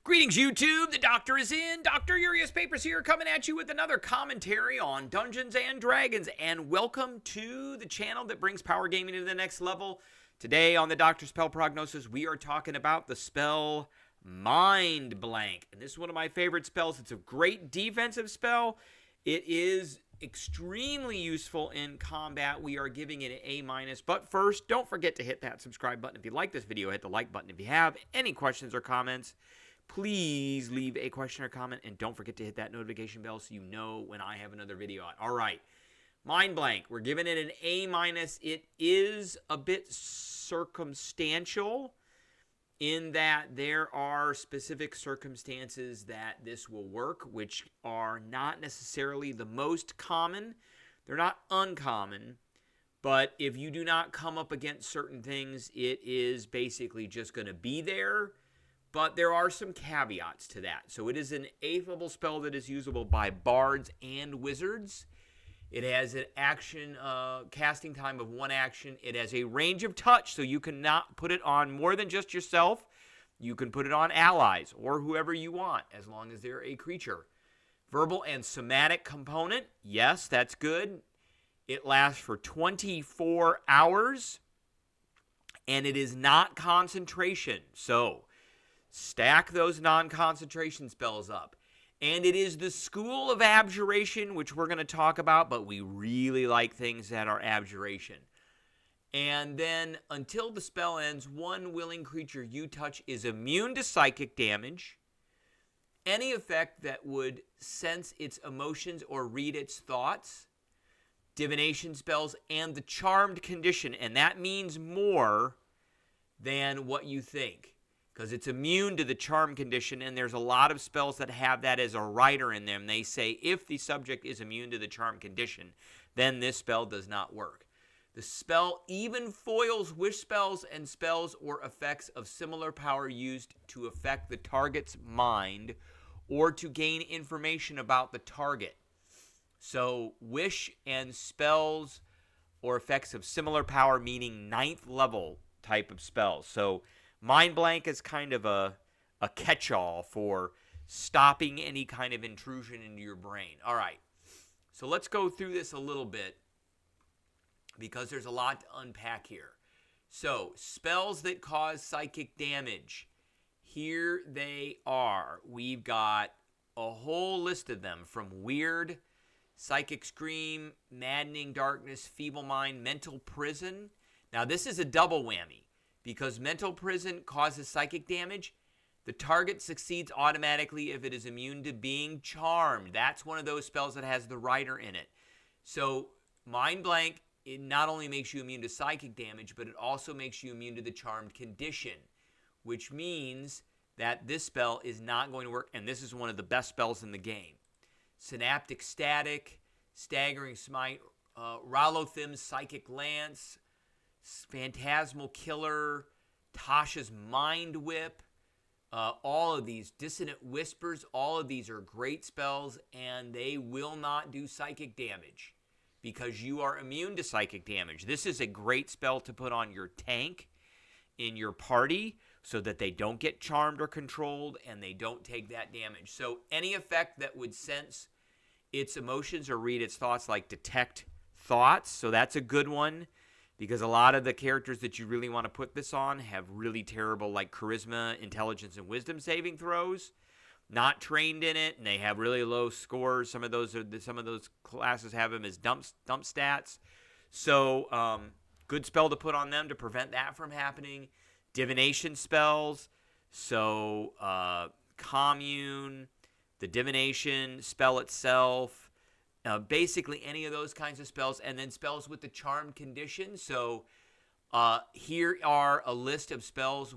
Greetings, YouTube. The Doctor is in. Dr. Urias Papers here, coming at you with another commentary on Dungeons and Dragons. And welcome to the channel that brings power gaming to the next level. Today on the Doctor Spell Prognosis, we are talking about the spell Mind Blank. And this is one of my favorite spells. It's a great defensive spell. It is extremely useful in combat. We are giving it an A-. But first, don't forget to hit that subscribe button. If you like this video, hit the like button. If you have any questions or comments, please leave a question or comment, and don't forget to hit that notification bell so you know when I have another video out. All right, Mind Blank, we're giving it an A-. It is a bit circumstantial in that there are specific circumstances that this will work, which are not necessarily the most common. They're not uncommon, but if you do not come up against certain things, it is basically just going to be there. But there are some caveats to that. So it is an 8th level spell that is usable by bards and wizards. It has an action, casting time of 1 action. It has a range of touch, so you cannot put it on more than just yourself. You can put it on allies or whoever you want, as long as they're a creature. Verbal and somatic component, yes, that's good. It lasts for 24 hours, and it is not concentration. So stack those non-concentration spells up. And it is the school of Abjuration, which we're going to talk about, but we really like things that are Abjuration. And then, until the spell ends, one willing creature you touch is immune to psychic damage, any effect that would sense its emotions or read its thoughts, divination spells, and the charmed condition. And that means more than what you think, because it's immune to the charm condition, and there's a lot of spells that have that as a rider in them. They say if the subject is immune to the charm condition, then this spell does not work. The spell even foils wish spells and spells or effects of similar power used to affect the target's mind or to gain information about the target. So wish and spells or effects of similar power, meaning 9th level type of spells. So Mind Blank is kind of a catch-all for stopping any kind of intrusion into your brain. All right, so let's go through this a little bit because there's a lot to unpack here. So, spells that cause psychic damage. Here they are. We've got a whole list of them, from Weird, Psychic Scream, Maddening Darkness, Feeble Mind, Mental Prison. Now, this is a double whammy. Because mental prison causes psychic damage, the target succeeds automatically if it is immune to being charmed. That's one of those spells that has the rider in it. So Mind Blank, it not only makes you immune to psychic damage, but it also makes you immune to the charmed condition, which means that this spell is not going to work, and this is one of the best spells in the game. Synaptic Static, Staggering Smite, Ralothim's Psychic Lance, Phantasmal Killer, Tasha's Mind Whip, all of these, Dissonant Whispers, all of these are great spells, and they will not do psychic damage because you are immune to psychic damage. This is a great spell to put on your tank in your party so that they don't get charmed or controlled and they don't take that damage. So any effect that would sense its emotions or read its thoughts, like Detect Thoughts, so that's a good one. Because a lot of the characters that you really want to put this on have really terrible, like, charisma, intelligence, and wisdom saving throws. Not trained in it, and they have really low scores. Some of those classes have them as dump stats. So, good spell to put on them to prevent that from happening. Divination spells. So, Commune, the divination spell itself. Basically any of those kinds of spells, and then spells with the charmed condition. So here are a list of spells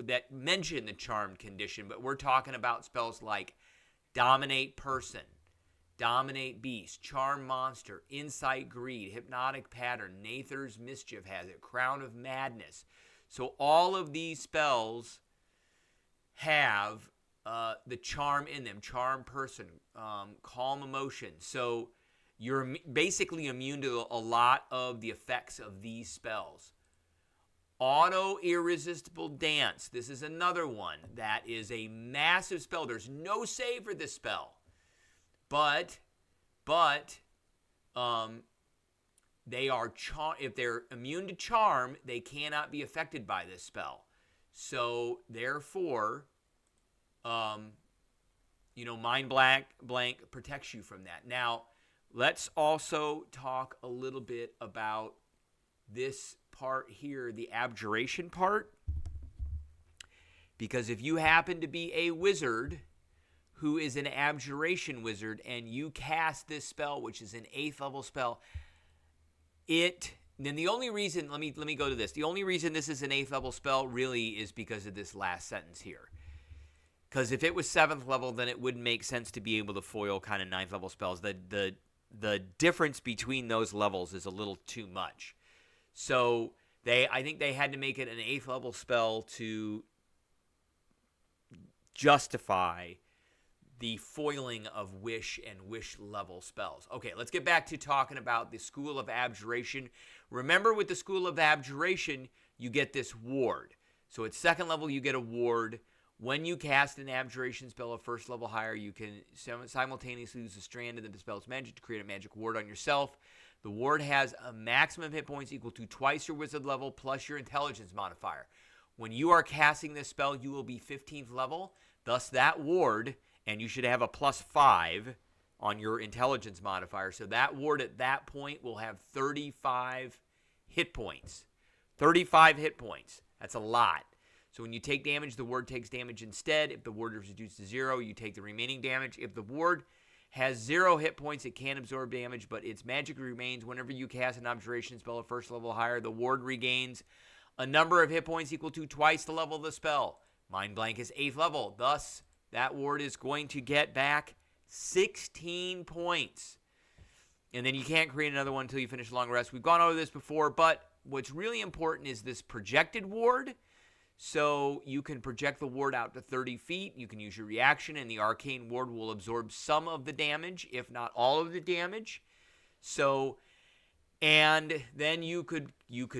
that mention the charmed condition, but we're talking about spells like Dominate Person, Dominate Beast, Charm Monster, Insight Greed, Hypnotic Pattern, Nather's Mischief has it, Crown of Madness. So all of these spells have the charm in them. Charm Person, Calm Emotion. So you're basically immune to a lot of the effects of these spells. Auto Irresistible Dance. This is another one that is a massive spell. There's no save for this spell. But they are if they're immune to charm, they cannot be affected by this spell. So therefore, Mind Blank protects you from that. Now, let's also talk a little bit about this part here, the Abjuration part. Because if you happen to be a wizard who is an Abjuration wizard and you cast this spell, which is an 8th level spell, then the only reason, let me go to this. The only reason this is an 8th level spell really is because of this last sentence here. Because if it was 7th level, then it wouldn't make sense to be able to foil kind of 9th level spells. The difference between those levels is a little too much. So I think they had to make it an 8th level spell to justify the foiling of wish and wish level spells. Okay, let's get back to talking about the School of Abjuration. Remember, with the School of Abjuration, you get this ward. So at 2nd level, you get a ward. When you cast an Abjuration spell of 1st level higher, you can simultaneously use a strand of the spell's magic to create a magic ward on yourself. The ward has a maximum hit points equal to twice your wizard level plus your intelligence modifier. When you are casting this spell, you will be 15th level. Thus, that ward, and you should have a +5 on your intelligence modifier. So that ward at that point will have 35 hit points. 35 hit points. That's a lot. So when you take damage, the ward takes damage instead. If the ward is reduced to 0, you take the remaining damage. If the ward has 0 hit points, it can absorb damage, but its magic remains. Whenever you cast an Abjuration spell of 1st level higher, the ward regains a number of hit points equal to twice the level of the spell. Mind Blank is 8th level. Thus, that ward is going to get back 16 points. And then you can't create another one until you finish a long rest. We've gone over this before, but what's really important is this projected ward. So you can project the ward out to 30 feet. You can use your reaction, and the arcane ward will absorb some of the damage, if not all of the damage. So, and then you could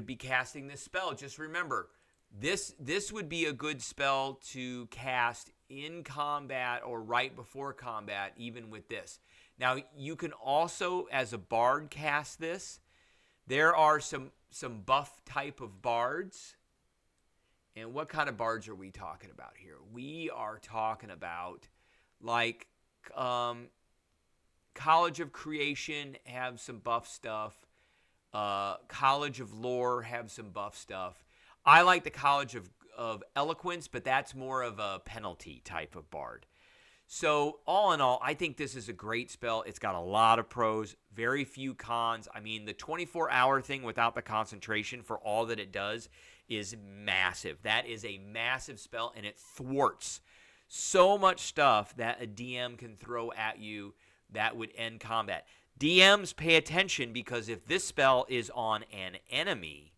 be casting this spell. Just remember, this would be a good spell to cast in combat or right before combat, even with this. Now, you can also, as a bard, cast this. There are some buff type of bards. And what kind of bards are we talking about here? We are talking about, like, College of Creation have some buff stuff. College of Lore have some buff stuff. I like the College of Eloquence, but that's more of a penalty type of bard. So all in all, I think this is a great spell. It's got a lot of pros, very few cons. I mean, the 24-hour thing without the concentration for all that it does is massive. That is a massive spell, and it thwarts so much stuff that a DM can throw at you that would end combat. DMs, pay attention, because if this spell is on an enemy,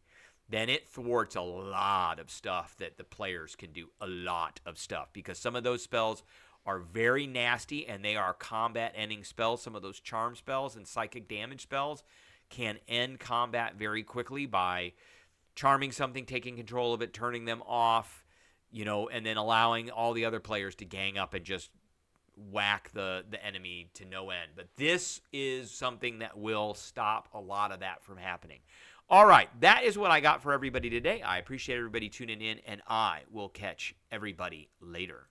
then it thwarts a lot of stuff that the players can do. A lot of stuff, because some of those spells are very nasty, and they are combat-ending spells. Some of those charm spells and psychic damage spells can end combat very quickly by charming something, taking control of it, turning them off, and then allowing all the other players to gang up and just whack the enemy to no end. But this is something that will stop a lot of that from happening. All right, that is what I got for everybody today. I appreciate everybody tuning in, and I will catch everybody later.